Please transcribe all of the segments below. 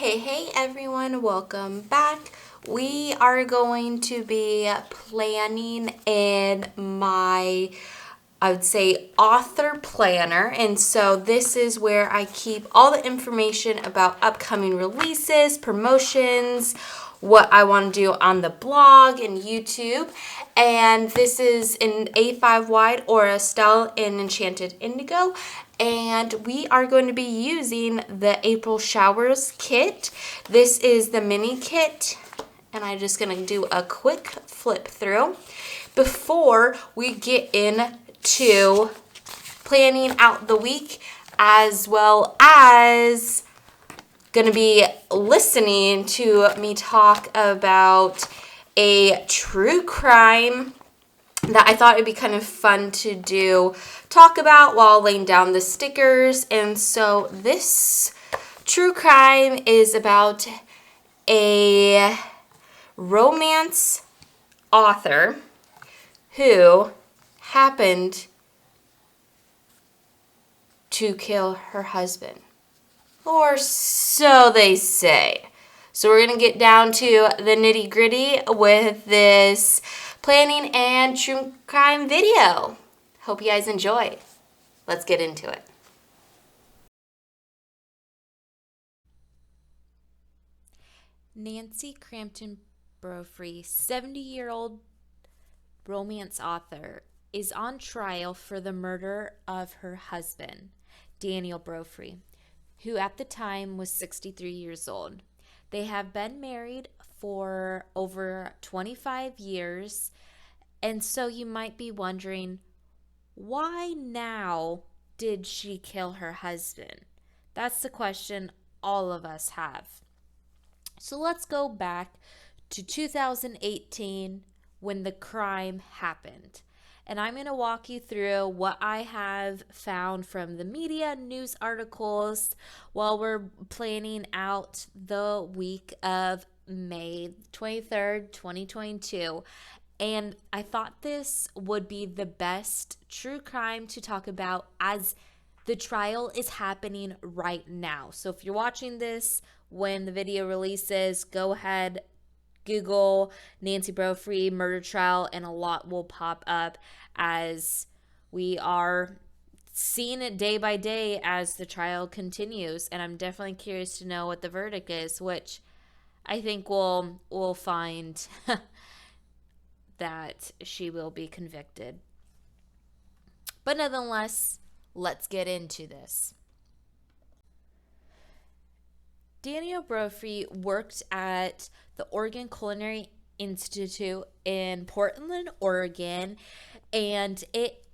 Hey everyone, welcome back. We are going to be planning in my, I would say, author planner. And so this is where I keep all the information about upcoming releases, promotions, what I want to do on the blog and YouTube. And this is an A5wide or a Stella in Enchanted Indigo. And we are going to be using the April Showers kit. This is the mini kit, and I'm just going to do a quick flip through before we get into planning out the week, as well as going to be listening to me talk about a true crime that I thought it'd be kind of fun to talk about while laying down the stickers. And so this true crime is about a romance author who happened to kill her husband. Or so they say. So we're going to get down to the nitty gritty with this planning and true crime video. Hope you guys enjoy. Let's get into it. Nancy Brophy, 70-year-old romance author, is on trial for the murder of her husband, Daniel Brophy, who at the time was 63 years old. They have been married for over 25 years, and so you might be wondering, why now did she kill her husband? That's the question all of us have. So let's go back to 2018 when the crime happened. And I'm going to walk you through what I have found from the media news articles while we're planning out the week of May 23rd, 2022. And I thought this would be the best true crime to talk about as the trial is happening right now. So if you're watching this when the video releases, go ahead, Google Nancy Brophy murder trial, and a lot will pop up as we are seeing it day by day as the trial continues. And I'm definitely curious to know what the verdict is, which I think we'll find that she will be convicted. But nonetheless, let's get into this. Daniel Brophy worked at the Oregon Culinary Institute in Portland, Oregon, and it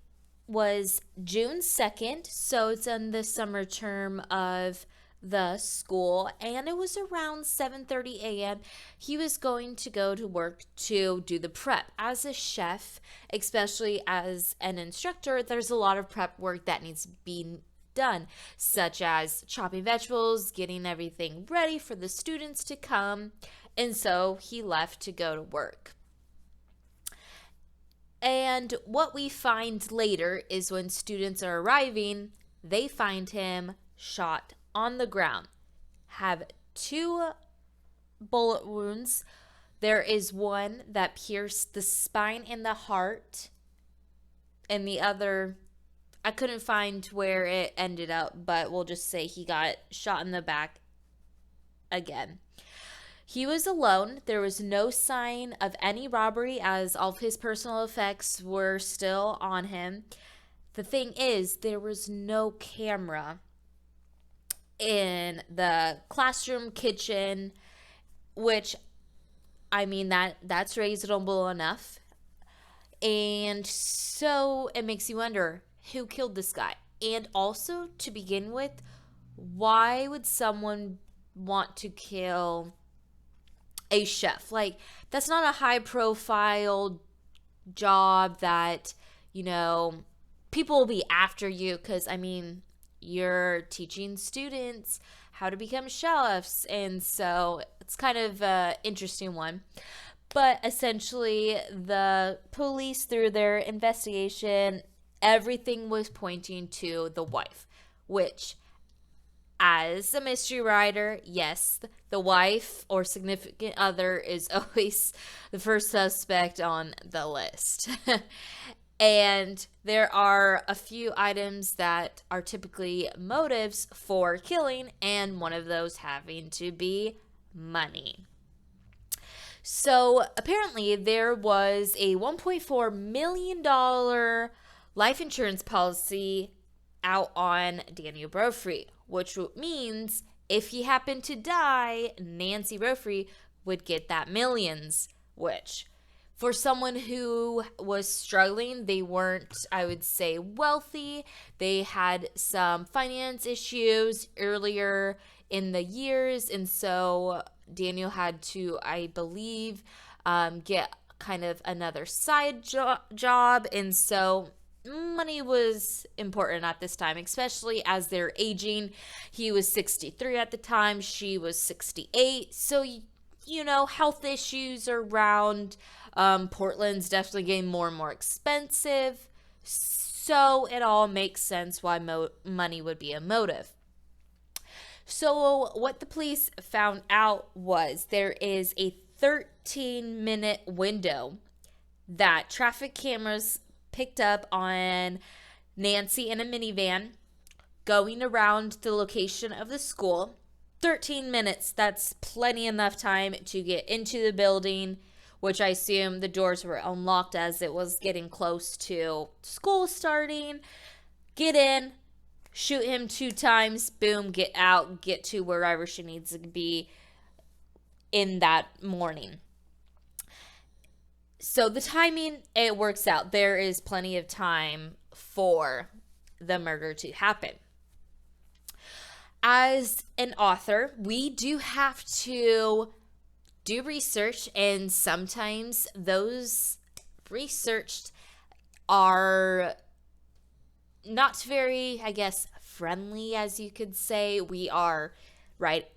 was June 2nd, so it's in the summer term of the school, and it was around 7:30 a.m. He was going to go to work to do the prep. As a chef, especially as an instructor, there's a lot of prep work that needs to be done, such as chopping vegetables, getting everything ready for the students to come, and so he left to go to work. And what we find later is when students are arriving, they find him shot on the ground, have 2 bullet wounds. There is one that pierced the spine and the heart, and the other, I couldn't find where it ended up, but we'll just say he got shot in the back again. He was alone. There was no sign of any robbery as all of his personal effects were still on him. The thing is, there was no camera in the classroom, kitchen, which, I mean, that's reasonable enough. And so it makes you wonder, who killed this guy? And also, to begin with, why would someone want to kill a chef? Like, that's not a high profile job that, people will be after you, because, I mean, you're teaching students how to become chefs. And so it's kind of an interesting one. But essentially, the police, through their investigation, everything was pointing to the wife, which as a mystery writer, yes, the wife or significant other is always the first suspect on the list. And there are a few items that are typically motives for killing, and one of those having to be money. So apparently, there was a $1.4 million life insurance policy out on Daniel Brophy, which means if he happened to die, Nancy Brophy would get that millions, which for someone who was struggling, they weren't, I would say, wealthy. They had some finance issues earlier in the years, and so Daniel had to, I believe, get kind of another side job, and so money was important at this time, especially as they're aging. He was 63 at the time, she was 68, so health issues around Portland's definitely getting more and more expensive, so it all makes sense why money would be a motive. So what the police found out was there is a 13-minute window that traffic cameras picked up on Nancy in a minivan going around the location of the school. 13 minutes, that's plenty enough time to get into the building, which I assume the doors were unlocked as it was getting close to school starting. Get in, shoot him 2 times, boom, get out, get to wherever she needs to be in that morning. So the timing, it works out. There is plenty of time for the murder to happen. As an author, we do have to do research, and sometimes those researched are not very, I guess, friendly, as you could say. We are, right,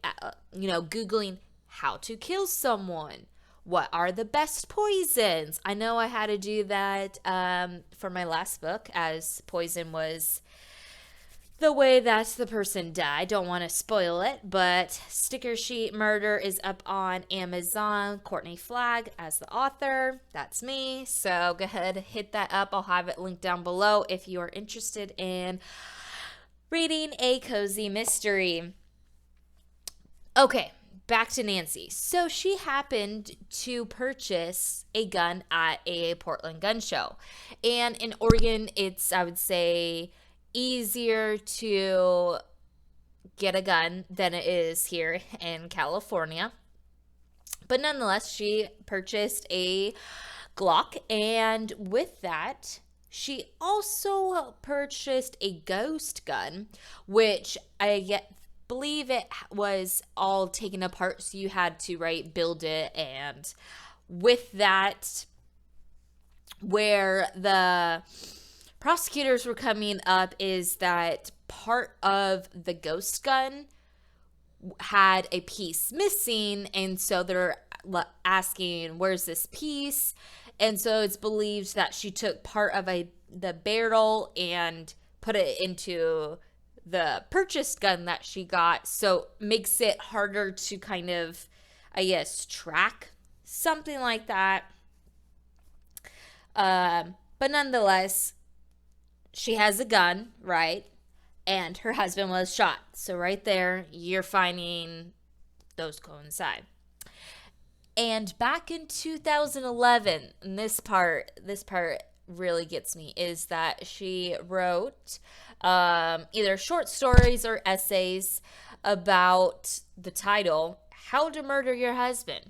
Googling how to kill someone. What are the best poisons? I know I had to do that for my last book, as poison was the way that the person died. Don't want to spoil it, but Sticker Sheet Murder is up on Amazon. Courtney Flagg as the author. That's me. So go ahead, hit that up. I'll have it linked down below if you are interested in reading a cozy mystery. Okay, back to Nancy. So she happened to purchase a gun at a Portland gun show. And in Oregon, it's, I would say, easier to get a gun than it is here in California. But nonetheless, she purchased a Glock, and with that, she also purchased a ghost gun, which I believe it was all taken apart, so you had to, right, build it. And with that, where the prosecutors were coming up is that part of the ghost gun had a piece missing, and so they're asking, where's this piece? And so it's believed that she took part of the barrel and put it into the purchased gun that she got, so makes it harder to kind of, I guess, track, something like that. But nonetheless, she has a gun, right? And her husband was shot. So right there, you're finding those coincide. And back in 2011, and this part really gets me, is that she wrote either short stories or essays about the title, How to Murder Your Husband.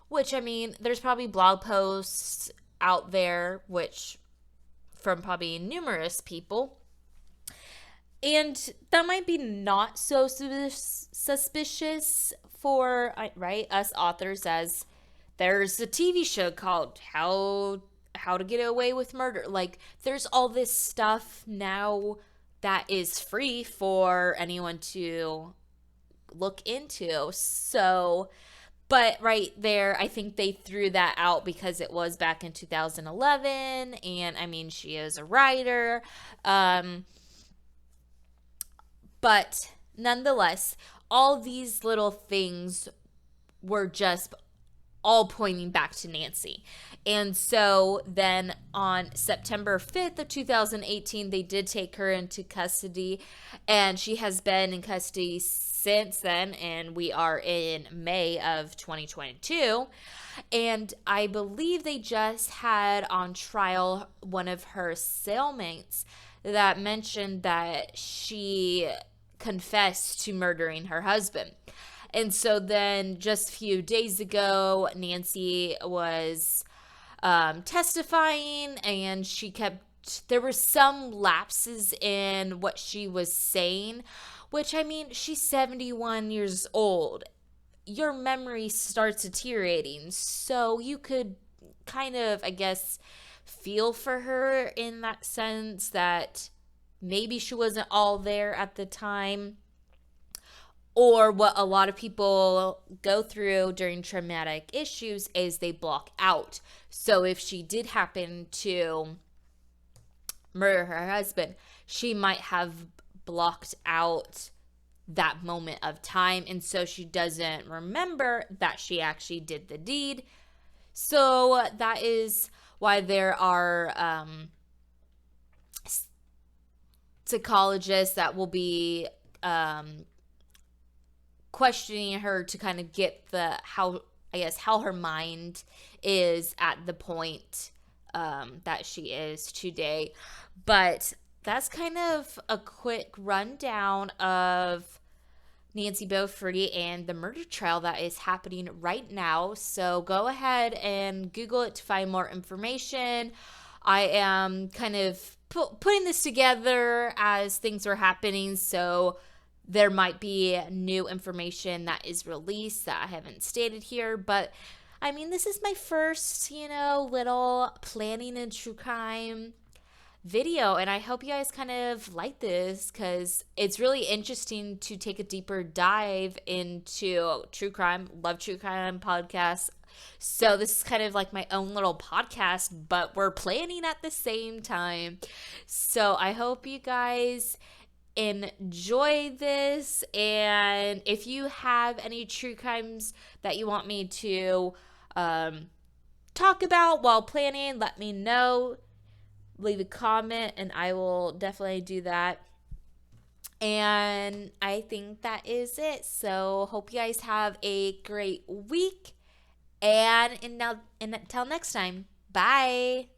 Which, I mean, there's probably blog posts out there, which from probably numerous people, and that might be not so suspicious for, right, us authors, as there's a TV show called How to Get Away with Murder. Like, there's all this stuff now that is free for anyone to look into. So, but right there, I think they threw that out because it was back in 2011, and I mean, she is a writer. But nonetheless, all these little things were just all pointing back to Nancy. And so then on September 5th of 2018, they did take her into custody, and she has been in custody since then, and we are in May of 2022. And I believe they just had on trial one of her cellmates that mentioned that she confessed to murdering her husband. And so then just a few days ago, Nancy was testifying, and there were some lapses in what she was saying, which, I mean, she's 71 years old. Your memory starts deteriorating. So you could kind of, I guess, feel for her in that sense that maybe she wasn't all there at the time, or what a lot of people go through during traumatic issues is they block out. So if she did happen to murder her husband, she might have blocked out that moment of time. And so she doesn't remember that she actually did the deed. So that is why there are psychologists that will be questioning her to kind of get how her mind is at the point that she is today. But that's kind of a quick rundown of Nancy Brophy and the murder trial that is happening right now. So go ahead and Google it to find more information. I am kind of putting this together as things are happening, so there might be new information that is released that I haven't stated here. But I mean, this is my first, little planning and true crime video, and I hope you guys kind of like this, because it's really interesting to take a deeper dive into true crime. Love true crime podcasts. So this is kind of like my own little podcast, but we're planning at the same time. So I hope you guys enjoy this, and if you have any true crimes that you want me to talk about while planning, let me know. Leave a comment and I will definitely do that. And I think that is it. So hope you guys have a great week, and until next time, bye.